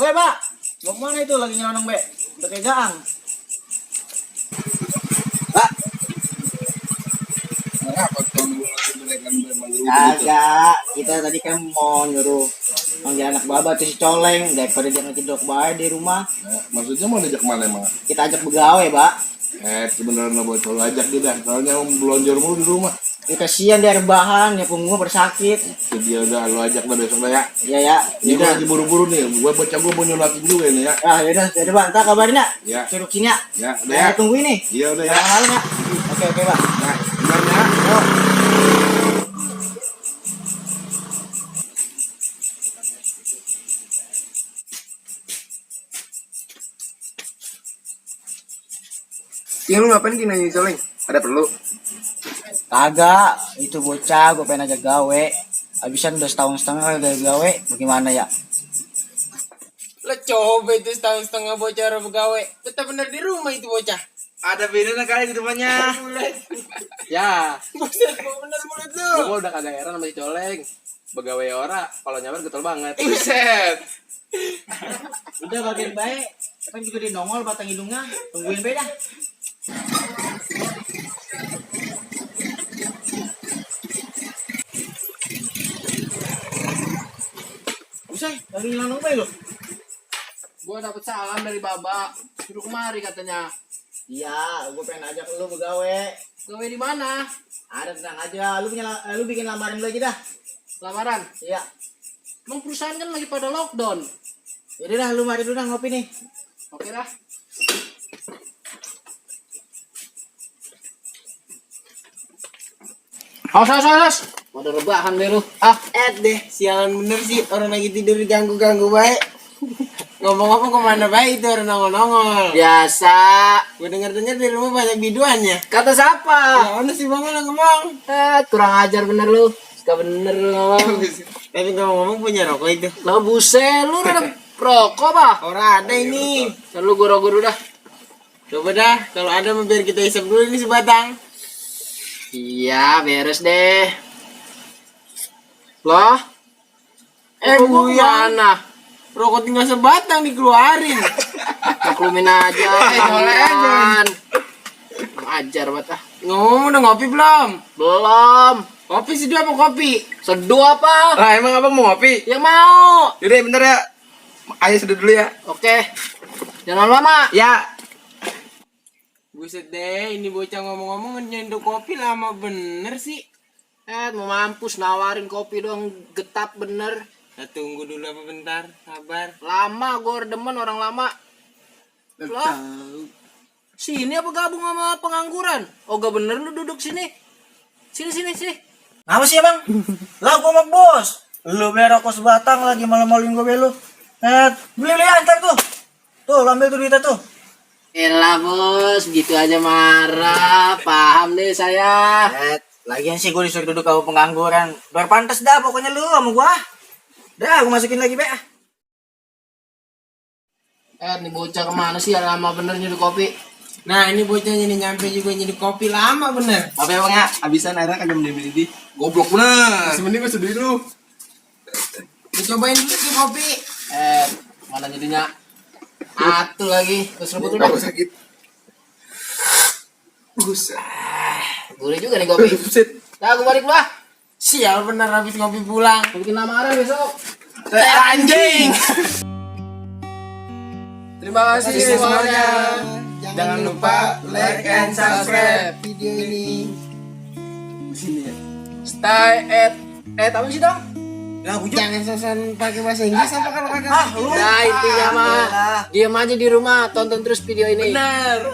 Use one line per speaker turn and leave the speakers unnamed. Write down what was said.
Weh, Pak. Mau kemana itu lagi nyelonong, Be? Udah kayak gaang. Pak.
Kenapa tuh mereka manggil
Agak. Kita tadi kan mau nyuruh manggil anak baba tuh si Coleng daripada dia ngejendok bae di rumah.
Nah, maksudnya mau diajak kemana emang?
Kita ajak begawe, Pak.
Sebenarnya bocor ajak dia dah. Soalnya om belonjor mulu di rumah.
Ya, kasihan dia rebahan, ya punggungnya bersakit.
Jadi ya udah lu ajak dah besok dah ya.
Iya ya.
Ini gua lagi buru-buru nih. Gua bocah gua mau nyolatin juga ini ya.
Ah, yaudah, Pak. Ntar kabarin ya.
Ya.
Suruh sini ya.
Ya, udah
Nah,
ya.
tunggu ini.
Iya udah ya.
Jangan malam ya. Oke, Pak.
Nah, benar ya.
Yuk.
Yang lu ngapain gini nanya Coleng? Ada perlu?
Kagak, itu bocah gue pengen aja gawe. Habisan udah setahun gak gawe, bagaimana ya?
Lah coba itu setengah bocah orang begawe. Tetap bener di rumah itu bocah.
Ada bedanya kali di rumahnya.
Ya, buset kok bener mulut lu.
Gua udah kagak heran sama si Coleng. Begawe ora, kalau nyamar getol banget.
Buset.
Udah bagian baik, kan juga di nongol batang hidungnya, tungguin beda. Buset, lagi nyelonong bae lo.
Gua dapet salam dari Baba. Suruh kemari katanya.
Iya, gue pengen ajak lu begawe.
Gawe di mana?
Ada, tenang aja, lu bikin lamaran lu aja dah.
Lamaran.
Iya.
Emang perusahaan kan lagi pada lockdown.
Jadi dah, lu mari dulu dah ngopi nih.
Oke dah. Haus. Pada rebahan deh lu.
Deh, sialan bener sih orang lagi tidur diganggu-ganggu baik. Ngomong-ngomong kemana baik itu orang nongol-nongol.
Biasa.
Gue denger-denger di rumah banyak biduannya.
Kata siapa?
Ya mana sih bang lo ngomong?
Kurang ajar bener lu. Suka bener lu ngomong.
Tapi ngomong-ngomong punya rokok itu.
Lah buset, lu udah rokok bah?
Orang ada ini.
Lalu guru-guru dah.
Coba dah, kalau ada mah biar kita isap dulu ini sebatang.
Iya, beres deh. Loh?
Rokok
Gua
buyang.
kemana?
Rokok tinggal sebatang dikeluarin.
Maklumin aja.
Boleh aja.
Jangan. Ajar banget ah.
Ngomong udah ngopi belum?
Belum.
Kopi seduh apa kopi?
Seduh apa?
Lah emang abang mau ngopi?
Yang mau.
Yaudah bentar ya. Ayo seduh dulu ya.
Oke. Jangan lama.
Ya. Buset deh, ini bocah ngomong-ngomong nyendok kopi lama bener sih.
Mau mampus nawarin kopi doang getap bener.
Nah, tunggu dulu apa bentar, sabar.
Lama gue demen orang lama. Loh? Sini apa gabung sama pengangguran? Oh gak bener lu duduk sini. Sini.
Apa sih bang? Lah gue mau bos. Lu beli rokok sebatang lagi malu-maluin gue belu. Beli antar tuh. Tuh ambil tuh duitnya tuh.
Elah bos, gitu aja marah. Paham deh saya.
Lagian sih gue disuruh duduk sama pengangguran. Biar pantas dah pokoknya lu sama gua. Dah gue masukin lagi be.
Nih bocah kemana sih? Lama bener nyeduk kopi.
Nah, ini bocahnya nih nyampe juga nyedok kopi lama bener.
Apa ya bang ya? Abisan airnya kagak mendidih. Goblok bener. Sebenernya gue sedih lu.
Dicobain dulu sih kopi.
Mana jadinya? Atuh lagi. Terus rebut udah.
Aku sakit. Buset.
Boleh juga nih kopi.
Buset.
Nah, gue balik dulu ah.
Sial bener habis ngopi pulang.
Bikin lamaran besok.
Anjing.
Terima kasih semuanya.
Jangan lupa like and subscribe
video ini. Stay at apa sih dong?
Lah gue
Jangan sosan pakai bahasa Inggris apa kalau kagak?
Nah intinya mah diam aja di rumah tonton terus video ini.
Bener.